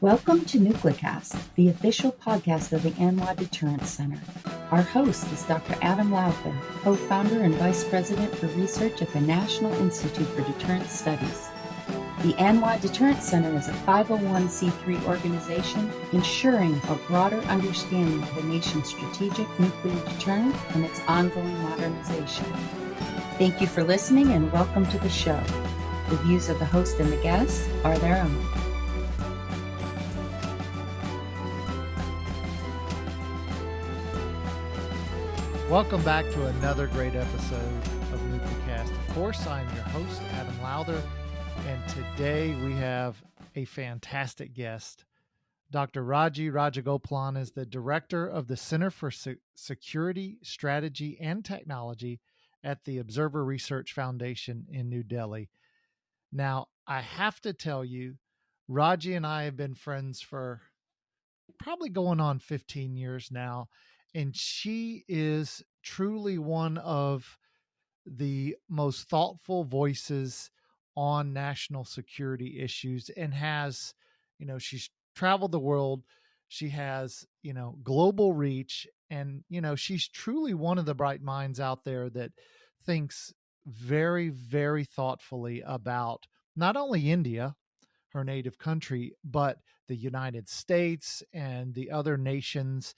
Welcome to Nuclecast, the official podcast of the ANWA Deterrence Center. Our host is Dr. Adam Lowther, co-founder and vice president for research at the National Institute for Deterrence Studies. The ANWA Deterrence Center is a 501c3 organization ensuring a broader understanding of the nation's strategic nuclear deterrent and its ongoing modernization. Thank you for listening and welcome to the show. The views of the host and the guests are their own. Welcome back to another great episode of Nuclecast. Of course, I'm your host, Adam Lowther, and today we have a fantastic guest. Dr. Raji Rajagopalan is the director of the Center for Security, Strategy, and Technology at the Observer Research Foundation in New Delhi. Now, I have to tell you, Raji and I have been friends for probably going on 15 years now. And she is truly one of the most thoughtful voices on national security issues and has, she's traveled the world. She has, global reach. And, she's truly one of the bright minds out there that thinks very, very thoughtfully about not only India, her native country, but the United States and the other nations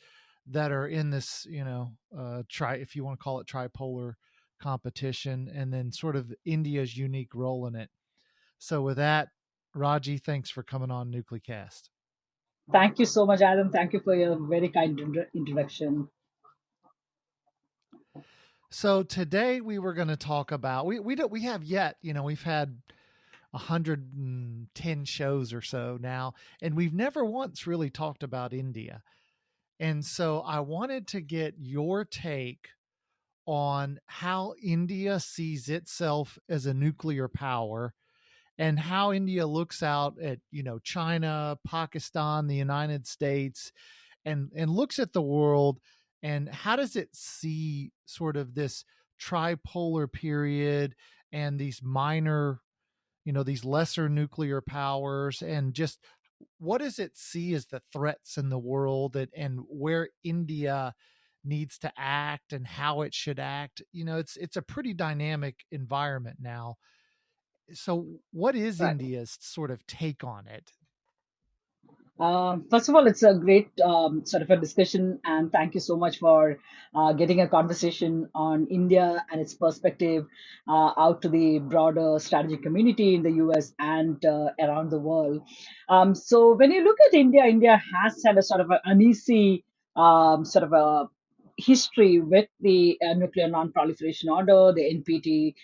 that are in this, if you want to call it tripolar competition, and then sort of India's unique role in it. So with that, Raji, thanks for coming on Nuclecast. Thank you so much, Adam. Thank you for your very kind introduction. So today we were going to talk about, we have yet, we've had 110 shows or so now, and we've never once really talked about India. And so I wanted to get your take on how India sees itself as a nuclear power and how India looks out at, China, Pakistan, the United States, and looks at the world, and how does it see sort of this tripolar period and these minor, these lesser nuclear powers, and just what does it see as the threats in the world and where India needs to act and how it should act? It's a pretty dynamic environment now. So what is Right. India's sort of take on it? First of all, it's a great sort of a discussion, and thank you so much for getting a conversation on India and its perspective out to the broader strategic community in the US and around the world. So, when you look at India, India has had a sort of an uneasy sort of a history with the nuclear non-proliferation order, the NPT,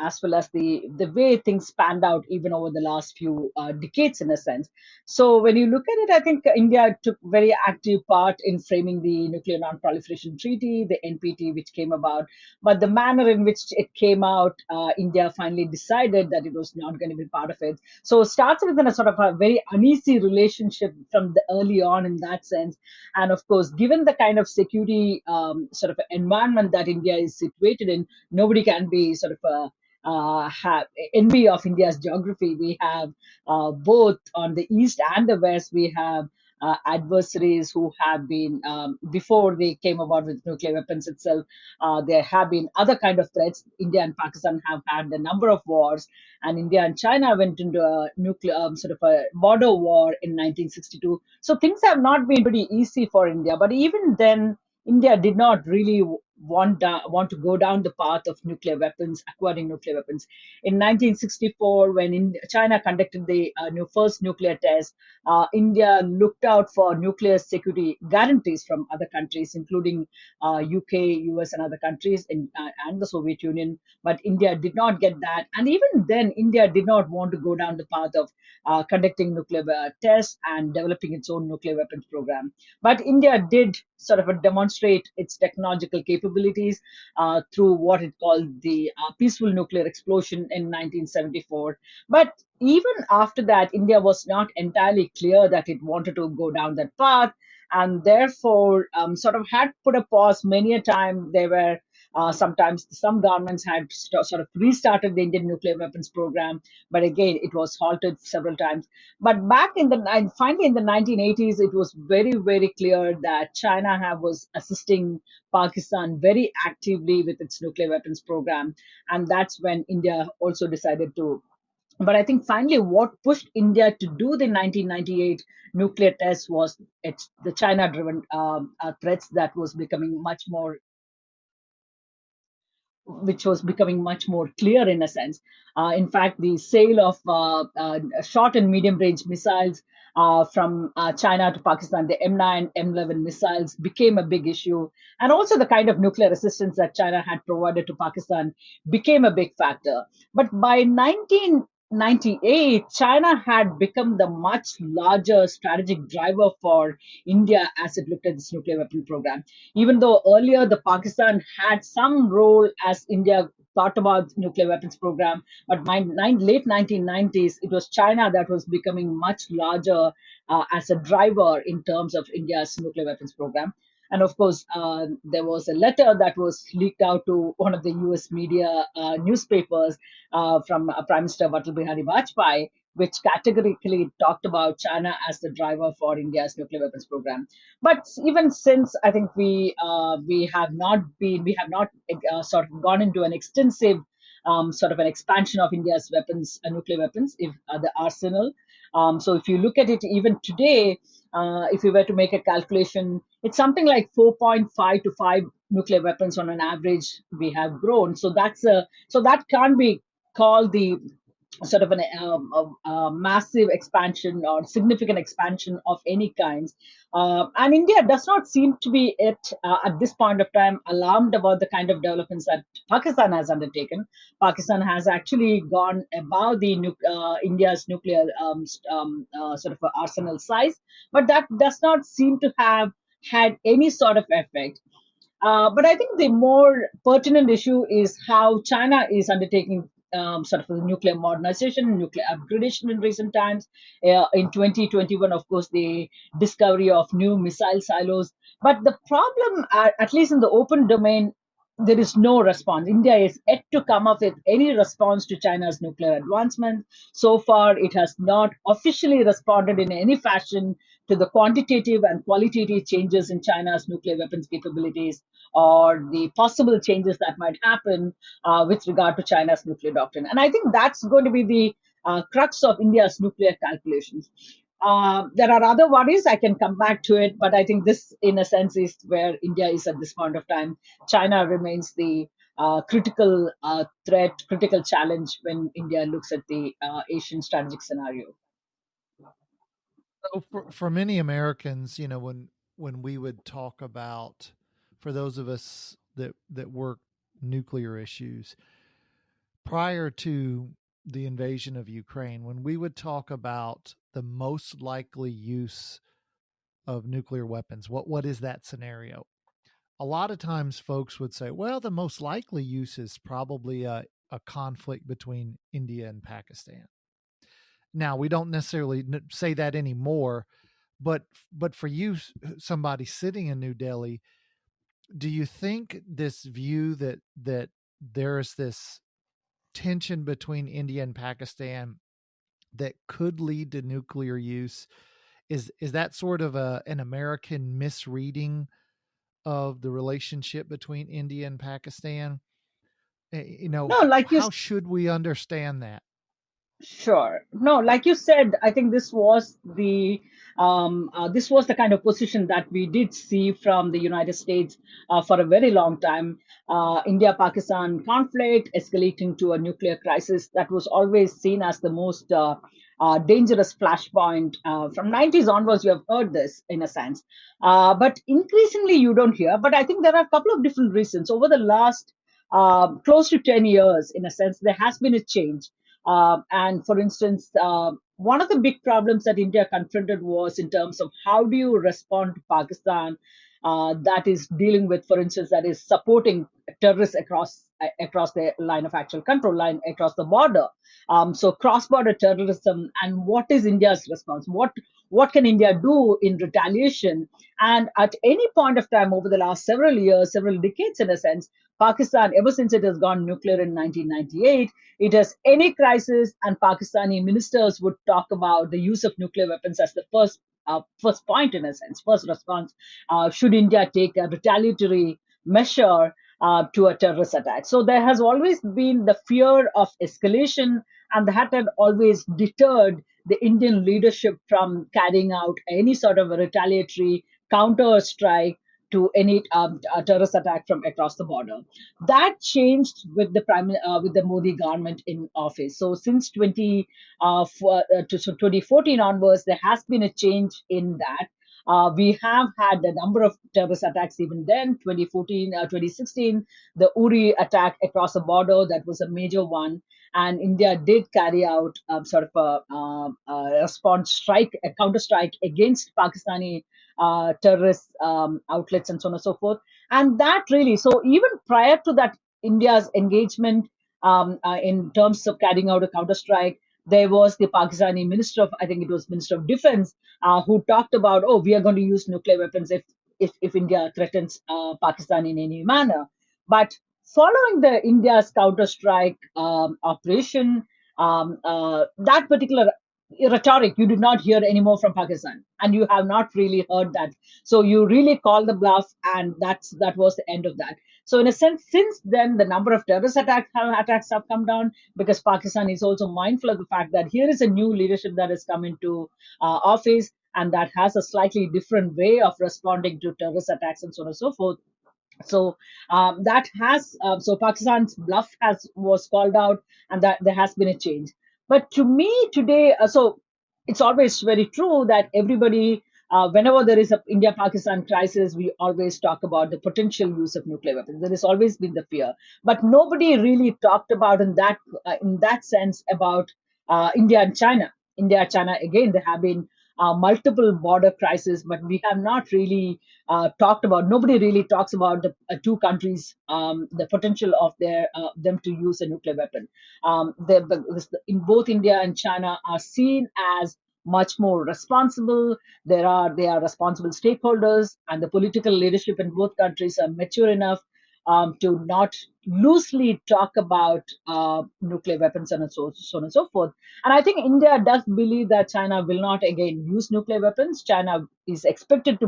as well as the way things panned out even over the last few decades, in a sense. So when you look at it, I think India took very active part in framing the Nuclear Non-Proliferation Treaty, the NPT, which came about. But the manner in which it came out, India finally decided that it was not going to be part of it. So it starts with a sort of a very uneasy relationship from the early on in that sense. And of course, given the kind of security sort of environment that India is situated in, nobody can be sort of have envy of India's geography. We have both on the east and the west, we have adversaries who have been before they came about with nuclear weapons itself. There have been other kind of threats. India and Pakistan have had a number of wars, and India and China went into a nuclear sort of a border war in 1962. So things have not been pretty easy for India. But even then, India did not really want to go down the path of nuclear weapons, acquiring nuclear weapons. In 1964, when China conducted the first nuclear test, India looked out for nuclear security guarantees from other countries, including UK, US, and other countries, and the Soviet Union. But India did not get that. And even then, India did not want to go down the path of conducting nuclear tests and developing its own nuclear weapons program. But India did sort of demonstrate its technological capabilities through what it called the peaceful nuclear explosion in 1974. But even after that, India was not entirely clear that it wanted to go down that path, and therefore sort of had put a pause many a time. There were Sometimes some governments had sort of restarted the Indian nuclear weapons program, but again, it was halted several times. But finally in the 1980s, it was very, very clear that was assisting Pakistan very actively with its nuclear weapons program. And that's when India also decided to. But I think finally, what pushed India to do the 1998 nuclear test was the China-driven threats that was becoming much more which was becoming much more clear in a sense. In fact, the sale of short and medium range missiles from China to Pakistan, the M9, M11 missiles, became a big issue. And also the kind of nuclear assistance that China had provided to Pakistan became a big factor. But by 1998, China had become the much larger strategic driver for India as it looked at its nuclear weapon program. Even though earlier the Pakistan had some role as India thought about nuclear weapons program, but by late 1990s, it was China that was becoming much larger as a driver in terms of India's nuclear weapons program. And of course, there was a letter that was leaked out to one of the US media newspapers from Prime Minister Atal Bihari Vajpayee, which categorically talked about China as the driver for India's nuclear weapons program. But even since, I think we have not sort of gone into an extensive sort of an expansion of India's weapons, nuclear weapons, if the arsenal. So if you look at it even today, if you were to make a calculation, it's something like 4.5 to 5 nuclear weapons on an average we have grown. So that can't be called the sort of a massive expansion or significant expansion of any kinds. And India does not seem to be at this point of time alarmed about the kind of developments that Pakistan has undertaken. Pakistan has actually gone above India's nuclear sort of arsenal size, but that does not seem to have had any sort of effect. But I think the more pertinent issue is how China is undertaking sort of nuclear modernization, nuclear upgradation in recent times. In 2021, of course, the discovery of new missile silos. But the problem, at least in the open domain, there is no response. India is yet to come up with any response to China's nuclear advancement. So far, it has not officially responded in any fashion to the quantitative and qualitative changes in China's nuclear weapons capabilities or the possible changes that might happen with regard to China's nuclear doctrine. And I think that's going to be the crux of India's nuclear calculations. There are other worries. I can come back to it, but I think this, in a sense, is where India is at this point of time. China remains the critical threat, critical challenge when India looks at the Asian strategic scenario. So for many Americans, when we would talk about, for those of us that work nuclear issues, prior to the invasion of Ukraine, when we would talk about the most likely use of nuclear weapons, what is that scenario? A lot of times folks would say, well, the most likely use is probably a conflict between India and Pakistan. Now, we don't necessarily say that anymore, but for you, somebody sitting in New Delhi, do you think this view that there's this tension between India and Pakistan that could lead to nuclear use is that sort of an American misreading of the relationship between India and Pakistan? No, like you how should we understand that? Sure. No, like you said, I think this was the kind of position that we did see from the United States for a very long time. India-Pakistan conflict escalating to a nuclear crisis that was always seen as the most dangerous flashpoint. From 90s onwards, you have heard this in a sense, but increasingly you don't hear. But I think there are a couple of different reasons. Over the last close to 10 years, in a sense, there has been a change. And for instance, one of the big problems that India confronted was in terms of how do you respond to Pakistan that is dealing with, for instance, that is supporting terrorists across the line of actual control, line across the border. So cross-border terrorism, and what is India's response? what can India do in retaliation? And at any point of time over the last several years, several decades in a sense, Pakistan, ever since it has gone nuclear in 1998, it has any crisis, and Pakistani ministers would talk about the use of nuclear weapons as the first point in a sense, first response. Should India take a retaliatory measure to a terrorist attack? So there has always been the fear of escalation, and that had always deterred the Indian leadership from carrying out any sort of a retaliatory counter strike to any terrorist attack from across the border. That changed with with the Modi government in office. So since 2014 onwards, there has been a change in that. We have had a number of terrorist attacks even then, 2014, 2016, the Uri attack across the border, that was a major one. And India did carry out sort of a response strike, a counter strike against Pakistani terrorist outlets and so on and so forth. And that really, so even prior to that, India's engagement in terms of carrying out a counter strike, there was the Pakistani minister of, I think it was Minister of Defense, who talked about, oh, we are going to use nuclear weapons if India threatens Pakistan in any manner. But following the India's counter strike operation, that particular rhetoric you did not hear anymore from Pakistan, and you have not really heard that. So you really called the bluff, and that was the end of that. So in a sense, since then, the number of terrorist attacks have come down, because Pakistan is also mindful of the fact that here is a new leadership that has come into office, and that has a slightly different way of responding to terrorist attacks and so on and so forth. So that has so Pakistan's bluff has was called out, and that there has been a change. But to me today, so it's always very true that everybody, whenever there is a India-Pakistan crisis, we always talk about the potential use of nuclear weapons. There has always been the fear, but nobody really talked about in that sense about India and China. India, China, again, there have been multiple border crises, but we have not really talked about. Nobody really talks about the two countries, the potential of them to use a nuclear weapon. In both India and China are seen as much more responsible. They are responsible stakeholders, and the political leadership in both countries are mature enough to not loosely talk about nuclear weapons and so on and so forth. And I think India does believe that China will not again use nuclear weapons. China is expected to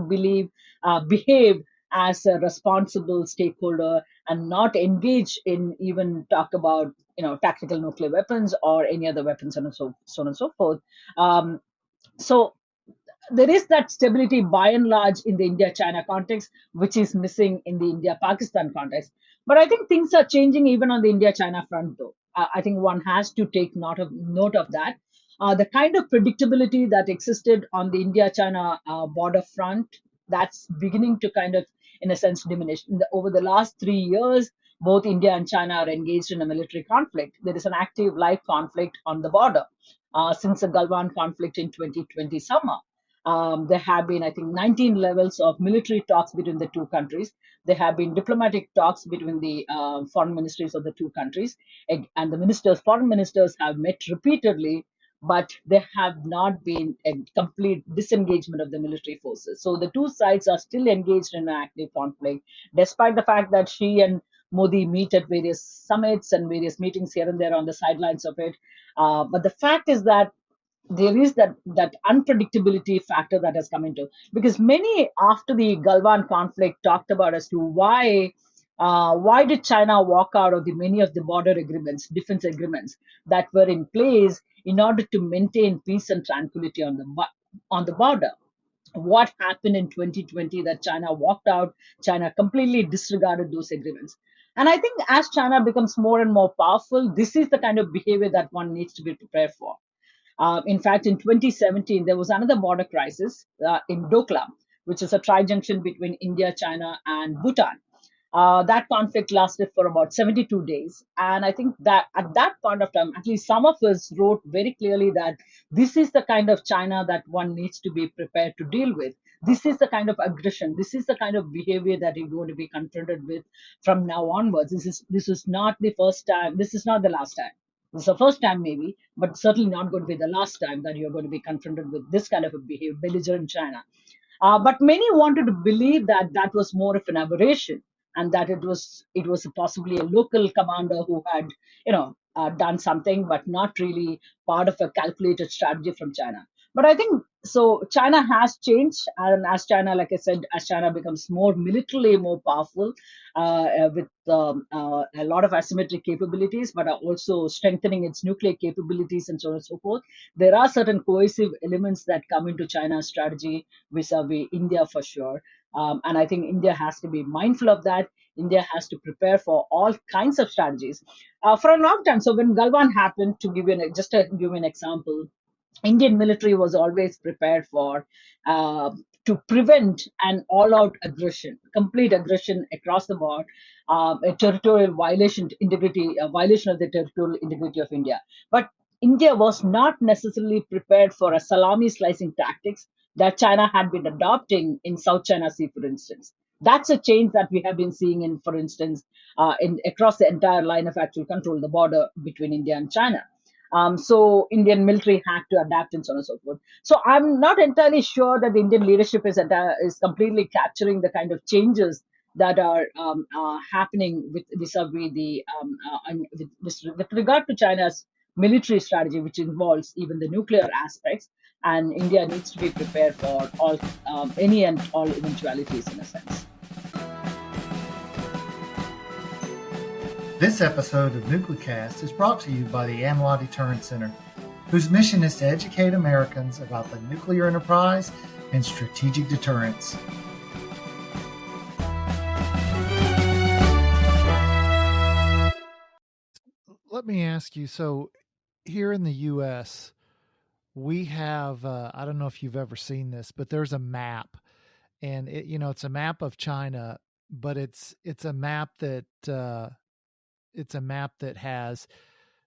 behave as a responsible stakeholder and not engage in even talk about tactical nuclear weapons or any other weapons and so on and so forth. So there is that stability by and large in the India-China context, which is missing in the India-Pakistan context. But I think things are changing even on the India-China front, though. I think one has to take note of that. The kind of predictability that existed on the India-China border front, that's beginning to kind of, in a sense, diminish. Over the last 3 years, both India and China are engaged in a military conflict. There is an active live conflict on the border since the Galwan conflict in 2020 summer. There have been, I think, 19 levels of military talks between the two countries. There have been diplomatic talks between the foreign ministries of the two countries, and the foreign ministers have met repeatedly, but there have not been a complete disengagement of the military forces. So the two sides are still engaged in an active conflict, despite the fact that Xi and Modi meet at various summits and various meetings here and there on the sidelines of it. But the fact is that there is that unpredictability factor that has come into, because many after the Galwan conflict talked about as to why did China walk out of the many of the border agreements, defense agreements that were in place in order to maintain peace and tranquility on the border. What happened in 2020 that China walked out? China completely disregarded those agreements. And I think as China becomes more and more powerful, this is the kind of behavior that one needs to be prepared for. In fact, in 2017, there was another border crisis in Doklam, which is a tri-junction between India, China, and Bhutan. That conflict lasted for about 72 days. And I think that at that point of time, at least some of us wrote very clearly that this is the kind of China that one needs to be prepared to deal with. This is the kind of aggression. This is the kind of behavior that you're going to be confronted with from now onwards. This is not the first time. This is not the last time. This is the first time maybe, but certainly not going to be the last time that you're going to be confronted with this kind of a behavior, belligerent China. But many wanted to believe that that was more of an aberration, and that it was possibly a local commander who had done something, but not really part of a calculated strategy from China. But I think so. China has changed, and as China, like I said, as China becomes more militarily more powerful, with a lot of asymmetric capabilities, but are also strengthening its nuclear capabilities and so on and so forth. There are certain cohesive elements that come into China's strategy vis-a-vis India for sure. And I think India has to be mindful of that. India has to prepare for all kinds of strategies for a long time. So when Galwan happened, to give you just to give you an example, Indian military was always prepared for to prevent an all-out aggression, complete aggression across the board, a territorial violation, integrity, a violation of the territorial integrity of India. But India was not necessarily prepared for a salami slicing tactics that China had been adopting in South China Sea, for instance. That's a change that we have been seeing in, for instance, in across the entire line of actual control, the border between India and China. So Indian military had to adapt and so on and so forth. So I'm not entirely sure that the Indian leadership is completely capturing the kind of changes that are happening with vis-a-vis the and with regard to China's military strategy, which involves even the nuclear aspects. And India needs to be prepared for all any and all eventualities in a sense. This episode of Nuclecast is brought to you by the ANWA Deterrence Center, whose mission is to educate Americans about the nuclear enterprise and strategic deterrence. Let me ask you, so here in the U.S., we have, I don't know if you've ever seen this, but there's a map, and it's a map of China, but it's a map that has,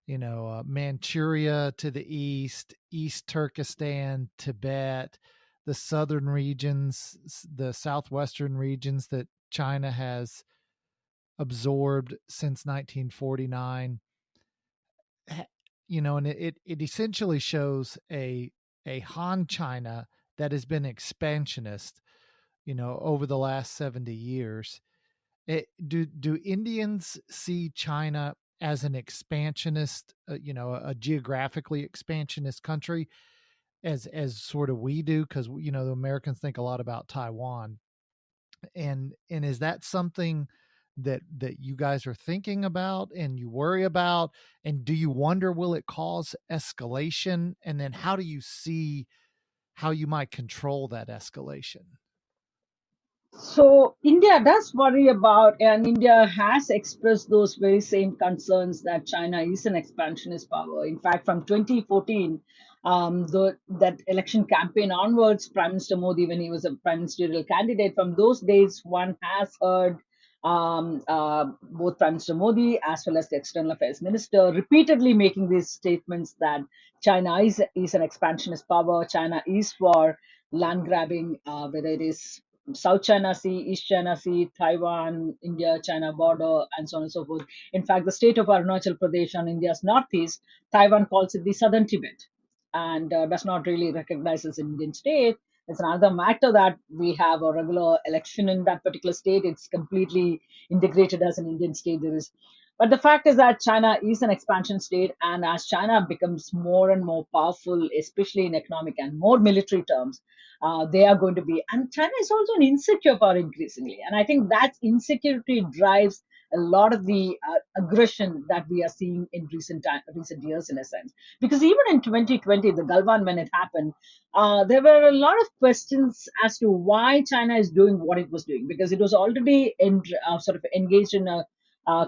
Manchuria to the east, East Turkestan, Tibet, the southern regions, the southwestern regions that China has absorbed since 1949. And it essentially shows a Han China that has been expansionist, over the last 70 years. Do Indians see China as an expansionist, a geographically expansionist country, as sort of we do? Because the Americans think a lot about Taiwan, and is that something that you guys are thinking about and you worry about? And do you wonder, will it cause escalation? And then how do you see how you might control that escalation? So India does worry about, and India has expressed those very same concerns that China is an expansionist power. In fact, from 2014, that election campaign onwards, Prime Minister Modi, when he was a prime ministerial candidate, from those days, one has heard both Prime Minister Modi as well as the External Affairs Minister repeatedly making these statements that China is an expansionist power. China is for land grabbing, whether it is South China Sea, East China Sea, Taiwan, India, China border, and so on and so forth. In fact, the state of Arunachal Pradesh on India's northeast, Taiwan calls it the Southern Tibet, and does not really recognize as an Indian state. It's another matter that we have a regular election in that particular state. It's completely integrated as an Indian state. But the fact is that China is an expansion state, and as China becomes more and more powerful, especially in economic and more military terms, they are going to be. And China is also an insecure power increasingly, and I think that insecurity drives a lot of the aggression that we are seeing in recent years, in a sense. Because even in 2020, the Galwan, when it happened, there were a lot of questions as to why China is doing what it was doing, because it was already sort of engaged in a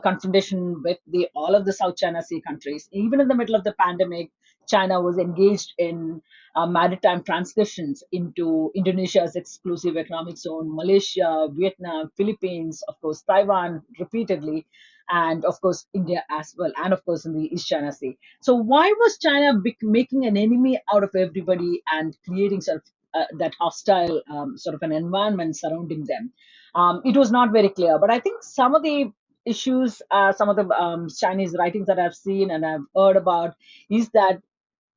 confrontation with all of the South China Sea countries. Even in the middle of the pandemic, China was engaged in maritime transgressions into Indonesia's exclusive economic zone, Malaysia, Vietnam, Philippines, of course, Taiwan repeatedly, and of course, India as well, and of course, in the East China Sea. So, why was China making an enemy out of everybody and creating sort of that hostile sort of an environment surrounding them? It was not very clear, but I think some of the issues, some of the Chinese writings that I've seen and I've heard about, is that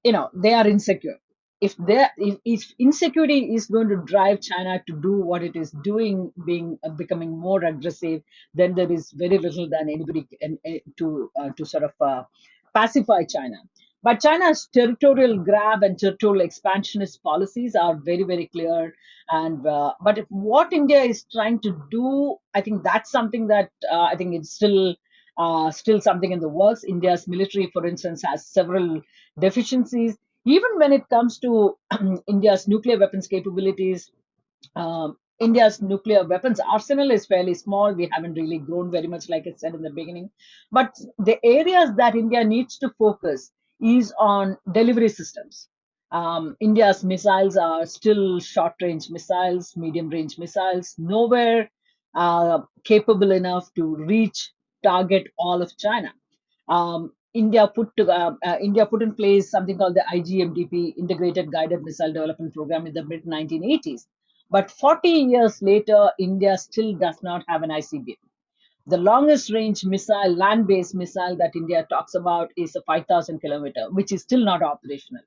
they are insecure. If insecurity is going to drive China to do what it is doing, being becoming more aggressive, then there is very little than anybody can, to sort of pacify China. But China's territorial grab and territorial expansionist policies are very, very clear. And but if what India is trying to do, I think that's something that I think it's still something in the works. India's military, for instance, has several deficiencies. Even when it comes to India's nuclear weapons capabilities, India's nuclear weapons arsenal is fairly small. We haven't really grown very much, like I said in the beginning. But the areas that India needs to focus is on delivery systems. India's missiles are still short range missiles, medium range missiles, nowhere capable enough to reach, target all of China. India put in place something called the IGMDP, Integrated Guided Missile Development Program, in the mid 1980s. But 40 years later, India still does not have an ICBM. The longest range missile, land based missile that India talks about is a 5,000 kilometer, which is still not operational.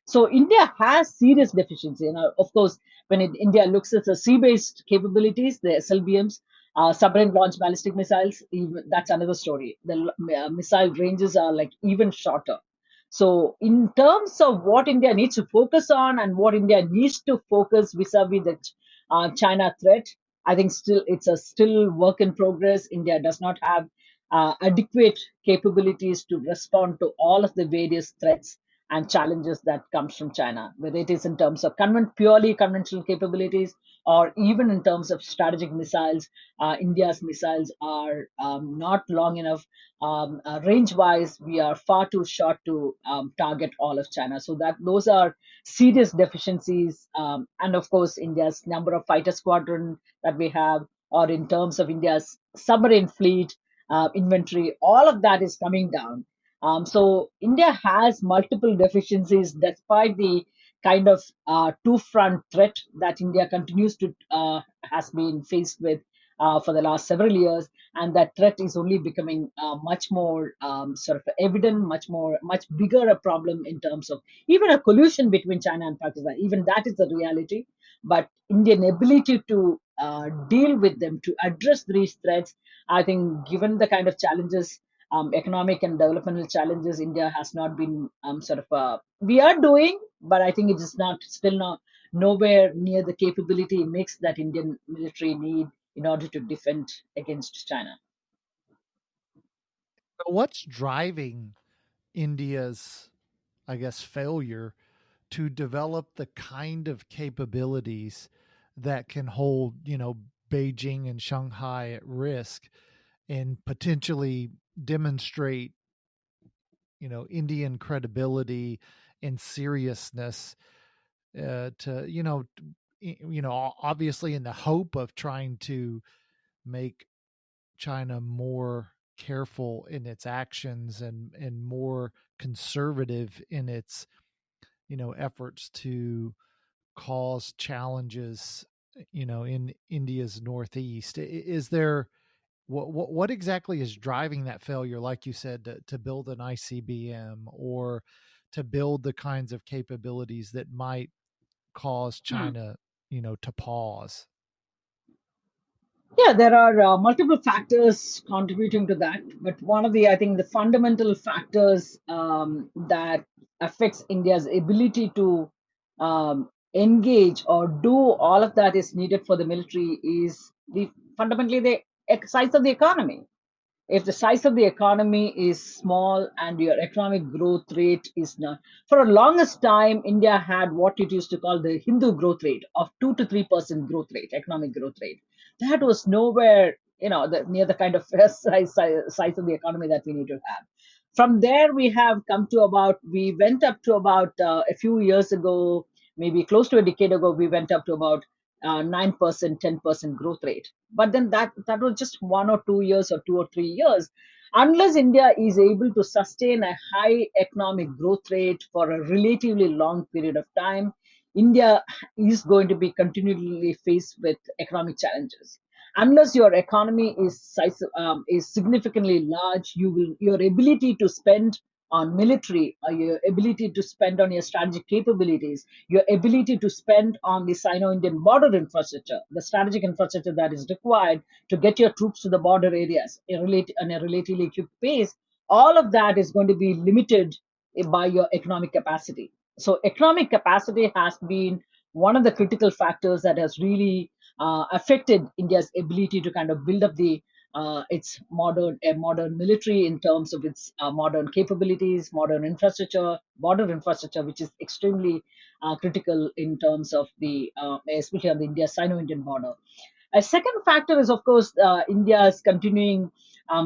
So India has serious deficiency. Of course, when India looks at the sea-based capabilities, the SLBMs, submarine launched ballistic missiles, that's another story. The missile ranges are like even shorter. So in terms of what India needs to focus on and what India needs to focus vis-a-vis the China threat, I think still it's a still work in progress. India does not have adequate capabilities to respond to all of the various threats and challenges that comes from China, whether it is in terms of purely conventional capabilities or even in terms of strategic missiles. India's missiles are not long enough. Range-wise, we are far too short to target all of China. So that those are serious deficiencies. And of course, India's number of fighter squadron that we have, or in terms of India's submarine fleet, inventory, all of that is coming down. So India has multiple deficiencies despite the kind of two-front threat that India continues to has been faced with for the last several years, and that threat is only becoming much more sort of evident, much bigger a problem in terms of even a collusion between China and Pakistan. Even that is the reality. But Indian ability to deal with them, to address these threats, I think, given the kind of challenges, economic and developmental challenges, India has not been we are doing, but I think it is not nowhere near the capability mix that Indian military need in order to defend against China. What's driving India's, I guess, failure to develop the kind of capabilities that can hold, Beijing and Shanghai at risk and potentially demonstrate, Indian credibility and seriousness to, obviously in the hope of trying to make China more careful in its actions and more conservative in its efforts to cause challenges in India's northeast. Is there what exactly is driving that failure, like you said, to build an ICBM or to build the kinds of capabilities that might cause China to pause? Yeah, there are multiple factors contributing to that, but one of I think, the fundamental factors that affects India's ability to engage or do all of that is needed for the military is fundamentally the size of the economy. If the size of the economy is small and your economic growth rate is not, for the longest time, India had what it used to call the Hindu growth rate of 2 to 3% growth rate, economic growth rate. That was nowhere, near the kind of size of the economy that we need to have. From there, we went up to about a few years ago, maybe close to a decade ago, we went up to about 9%, 10% growth rate. But then that was just 1 or 2 years or 2 or 3 years. Unless India is able to sustain a high economic growth rate for a relatively long period of time, India is going to be continually faced with economic challenges. Unless your economy is significantly large, your ability to spend on military, or your ability to spend on your strategic capabilities, your ability to spend on the Sino-Indian border infrastructure, the strategic infrastructure that is required to get your troops to the border areas on a relatively equipped pace, all of that is going to be limited by your economic capacity. So economic capacity has been one of the critical factors that has really affected India's ability to kind of build up the its modern military in terms of its modern capabilities, modern infrastructure, border infrastructure, which is extremely critical in terms of the especially on the India Sino-Indian border. A second factor is, of course, India's continuing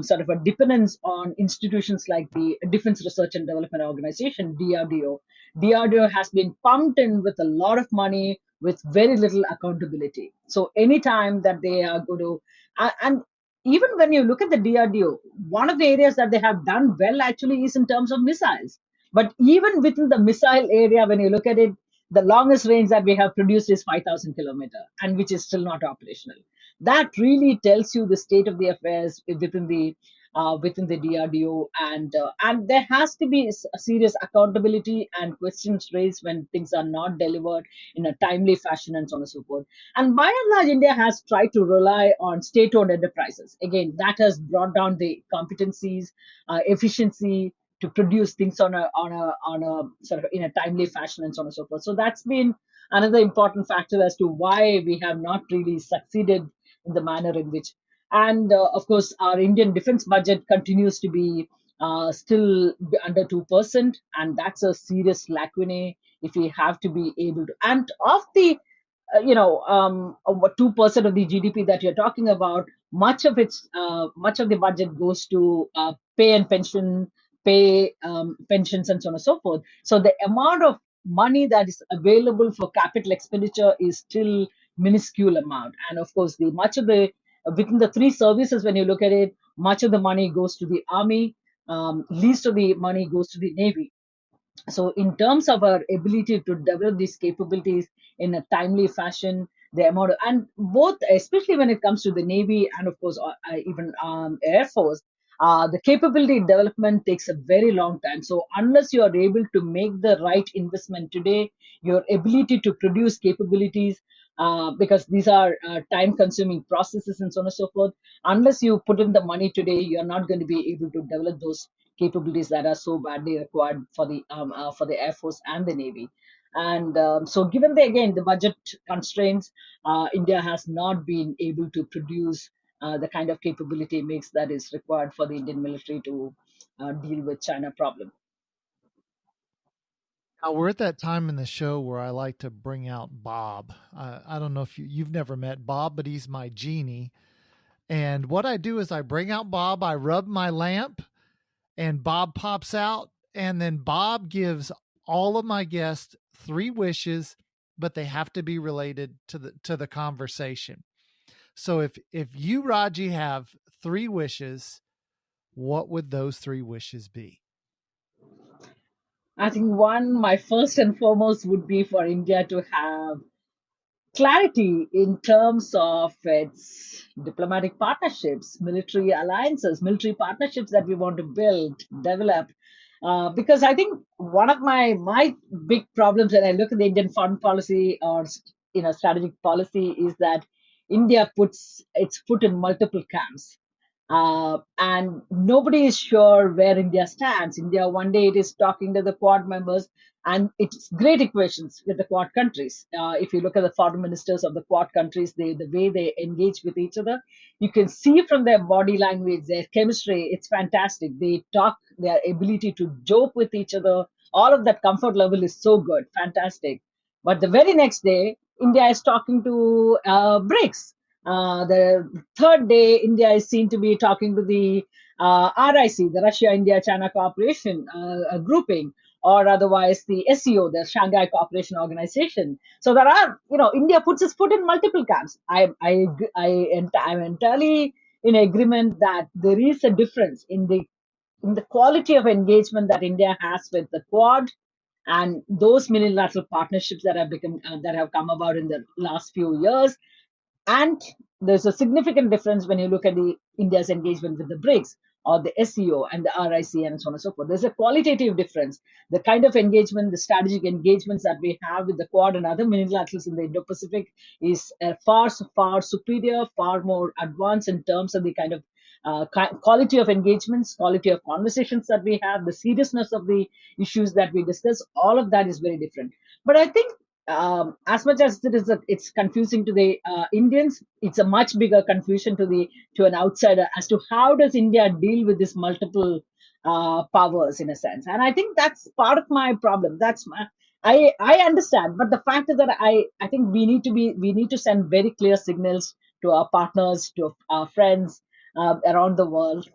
sort of a dependence on institutions like the Defense Research and Development Organization, DRDO. DRDO has been pumped in with a lot of money with very little accountability. So anytime that they are going to, and even when you look at the DRDO, one of the areas that they have done well actually is in terms of missiles. But even within the missile area, when you look at it, the longest range that we have produced is 5,000 kilometer, and which is still not operational. That really tells you the state of the affairs within the DRDO, and there has to be a serious accountability and questions raised when things are not delivered in a timely fashion and so on and so forth. And by and large, India has tried to rely on state-owned enterprises. Again, that has brought down the competencies, efficiency, to produce things on a sort of in a timely fashion and so on and so forth. So that's been another important factor as to why we have not really succeeded in the manner in which. And of course, our Indian defense budget continues to be still under 2%, and that's a serious lacunae if we have to be able to. And of the 2% of the GDP that you're talking about, much of the budget goes to pay and pensions and so on and so forth. So the amount of money that is available for capital expenditure is still minuscule amount. And of course, the much of the within the three services, when you look at it, much of the money goes to the army, least of the money goes to the navy. So in terms of our ability to develop these capabilities in a timely fashion, the amount of, and both, especially when it comes to the navy and of course even air force, the capability development takes a very long time. So unless you are able to make the right investment today, your ability to produce capabilities, because these are time consuming processes and so on and so forth, unless you put in the money today, you're not going to be able to develop those capabilities that are so badly required for the Air Force and the Navy. And so, given the budget constraints, India has not been able to produce the kind of capability mix that is required for the Indian military to deal with China problem. Now we're at that time in the show where I like to bring out Bob. I don't know if you've never met Bob, but he's my genie. And what I do is I bring out Bob, I rub my lamp, and Bob pops out. And then Bob gives all of my guests 3 wishes, but they have to be related to the conversation. So if you, Raji, have 3 wishes, what would those 3 wishes be? I think my first and foremost would be for India to have clarity in terms of its diplomatic partnerships, military alliances, military partnerships that we want to build, develop. Because I think one of my big problems when I look at the Indian foreign policy or strategic policy is that India puts its foot in multiple camps. And nobody is sure where India stands. India, one day it is talking to the Quad members, and it's great equations with the Quad countries. If you look at the foreign ministers of the Quad countries, the way they engage with each other, you can see from their body language, their chemistry, it's fantastic. They talk, their ability to joke with each other, all of that comfort level is so good, fantastic. But the very next day, India is talking to BRICS. The third day, India is seen to be talking to the RIC, the Russia, India, China Cooperation grouping, or otherwise the SCO, the Shanghai Cooperation Organization. So there are, India puts its foot in multiple camps. I'm entirely in agreement that there is a difference in the quality of engagement that India has with the Quad and those multilateral partnerships that have come about in the last few years, and there's a significant difference when you look at the India's engagement with the BRICS or the SEO and the RIC and so on and so forth. There's a qualitative difference. The kind of engagement, the strategic engagements that we have with the Quad and other multilaterals in the Indo-Pacific is far superior, far more advanced in terms of the kind of quality of engagements, quality of conversations that we have, the seriousness of the issues that we discuss. All of that is very different. But I think as much as it's confusing to the Indians, it's a much bigger confusion to an outsider as to how does India deal with this multiple powers in a sense. And I think that's part of my problem. I understand, but the fact is that I think we need to send very clear signals to our partners, to our friends around the world,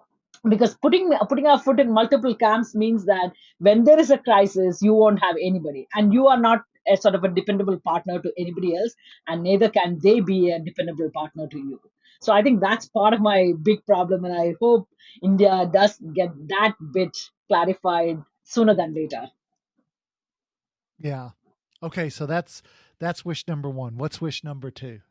because putting our foot in multiple camps means that when there is a crisis, you won't have anybody, and you are not a sort of a dependable partner to anybody else, and neither can they be a dependable partner to you. So I think that's part of my big problem, and I hope India does get that bit clarified sooner than later. Yeah. Okay, so that's wish number one. What's wish number two?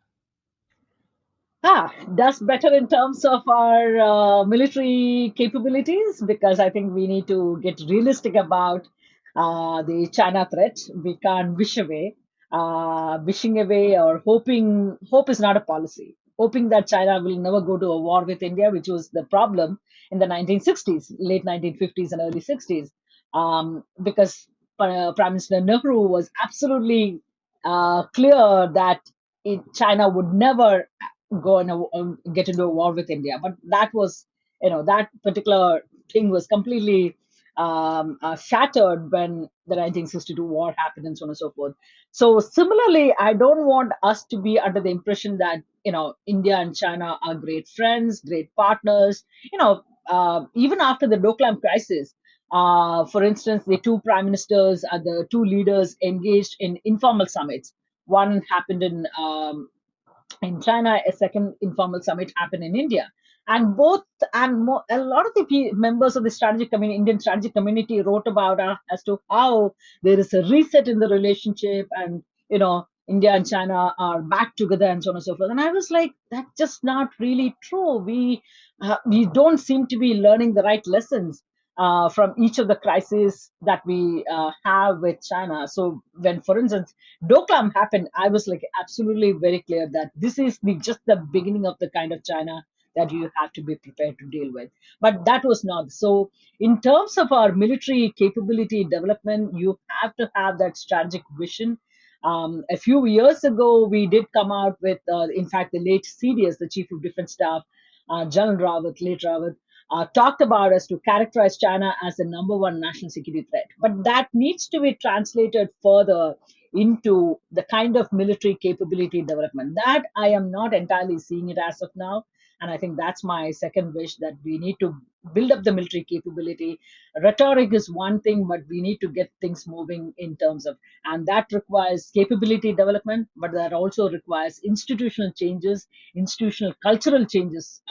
Does better in terms of our military capabilities, because I think we need to get realistic about the China threat. We can't wish away. Wishing away or hoping, hope is not a policy. Hoping that China will never go to a war with India, which was the problem in the 1960s, late 1950s and early 60s, because Prime Minister Nehru was absolutely clear that China would never get into a war with India. But that was, that particular thing was completely shattered when the 1962 war happened and so on and so forth. So similarly, I don't want us to be under the impression that, India and China are great friends, great partners. Even after the Doklam crisis, for instance, the two prime ministers, the two leaders engaged in informal summits. One happened in China, a second informal summit happened in India. And a lot of the members of the strategic community, Indian strategic community, wrote about as to how there is a reset in the relationship, and India and China are back together and so on and so forth. And I was like, that's just not really true. We don't seem to be learning the right lessons from each of the crises that we have with China. So when, for instance, Doklam happened, I was like absolutely very clear that this is just the beginning of the kind of China that you have to be prepared to deal with. But that was not. So in terms of our military capability development, you have to have that strategic vision. A few years ago, we did come out with, in fact, the late CDS, the Chief of Defense Staff, General Rawat, late Rawat, talked about us to characterize China as the number one national security threat. But that needs to be translated further into the kind of military capability development. That I am not entirely seeing it as of now. And I think that's my second wish, that we need to build up the military capability. Rhetoric is one thing, but we need to get things moving in terms of, and that requires capability development, but that also requires institutional changes, institutional cultural changes.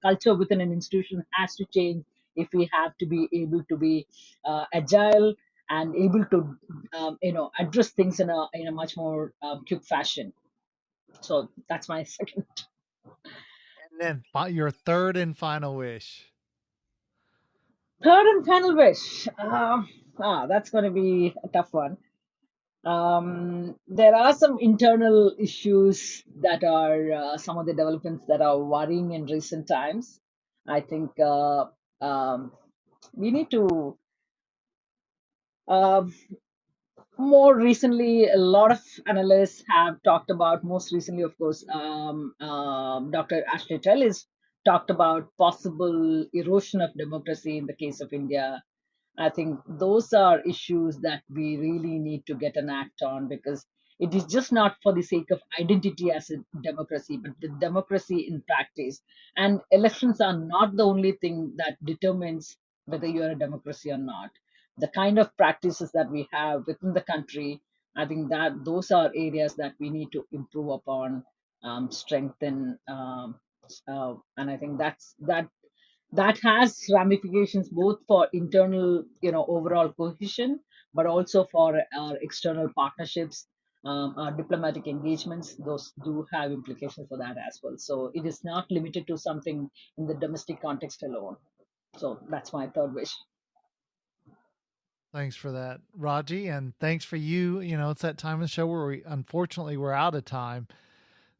Culture within an institution has to change if we have to be able to be agile and able to address things in a much more quick fashion. So that's my second. And then your third and final wish. Third and final wish. That's going to be a tough one. There are some internal issues that are some of the developments that are worrying in recent times. I think um, we need to uh, more recently, a lot of analysts have talked about, most recently, of course, Dr. Ashley Tellis talked about possible erosion of democracy in the case of India. I think those are issues that we really need to get an act on, because it is just not for the sake of identity as a democracy, but the democracy in practice. And elections are not the only thing that determines whether you are a democracy or not. The kind of practices that we have within the country, I think that those are areas that we need to improve upon, strengthen, and I think that has ramifications both for internal, overall cohesion, but also for our external partnerships. our diplomatic engagements, those do have implications for that as well. So it is not limited to something in the domestic context alone. So that's my third wish. Thanks for that, Raji, and thanks for you. It's that time of the show where unfortunately we're out of time.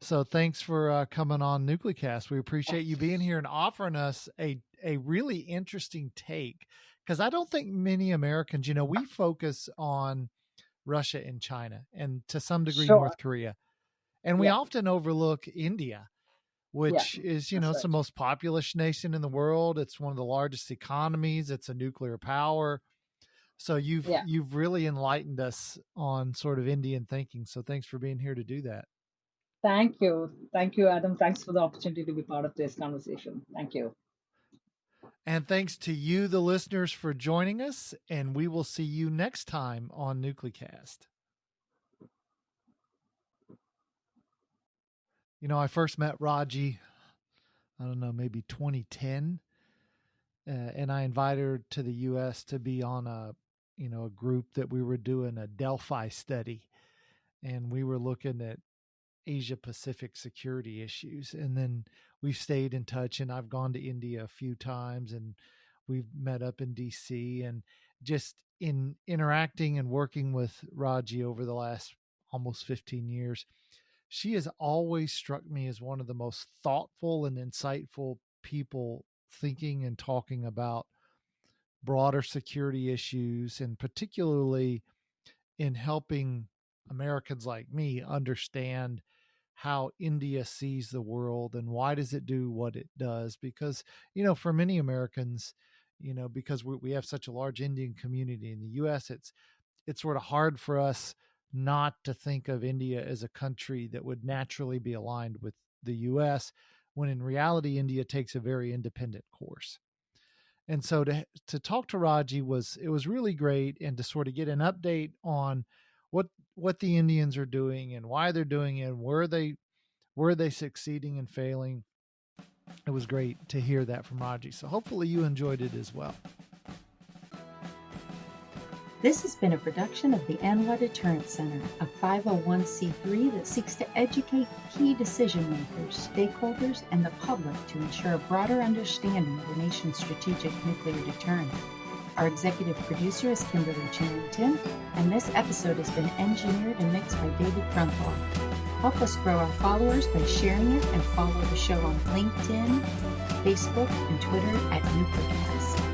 So thanks for coming on NucleCast. We appreciate you being here and offering us a really interesting take, because I don't think many Americans, we focus on Russia and China and to some degree Sure. North Korea. And we often overlook India, which is, it's the most populous nation in the world. It's one of the largest economies. It's a nuclear power. So you've really enlightened us on sort of Indian thinking. So thanks for being here to do that. Thank you. Thank you, Adam. Thanks for the opportunity to be part of this conversation. Thank you. And thanks to you, the listeners, for joining us. And we will see you next time on NucleCast. I first met Raji, I don't know, maybe 2010. And I invited her to the U.S. to be on a group that we were doing a Delphi study. And we were looking at Asia-Pacific security issues. And then we've stayed in touch, and I've gone to India a few times, and we've met up in DC. And just in interacting and working with Raji over the last almost 15 years, she has always struck me as one of the most thoughtful and insightful people thinking and talking about broader security issues, and particularly in helping Americans like me understand how India sees the world and why does it do what it does. Because, for many Americans, because we have such a large Indian community in the U.S., it's sort of hard for us not to think of India as a country that would naturally be aligned with the U.S., when in reality, India takes a very independent course. And so to talk to Raji was really great, and to sort of get an update on what the Indians are doing and why they're doing it, and where are they succeeding and failing. It was great to hear that from Raji. So hopefully you enjoyed it as well. This has been a production of the ANWA Deterrence Center, a 501c3 that seeks to educate key decision makers, stakeholders, and the public to ensure a broader understanding of the nation's strategic nuclear deterrent. Our executive producer is Kimberly Charrington, and this episode has been engineered and mixed by David Crumple. Help us grow our followers by sharing it, and follow the show on LinkedIn, Facebook, and Twitter at NucleCast.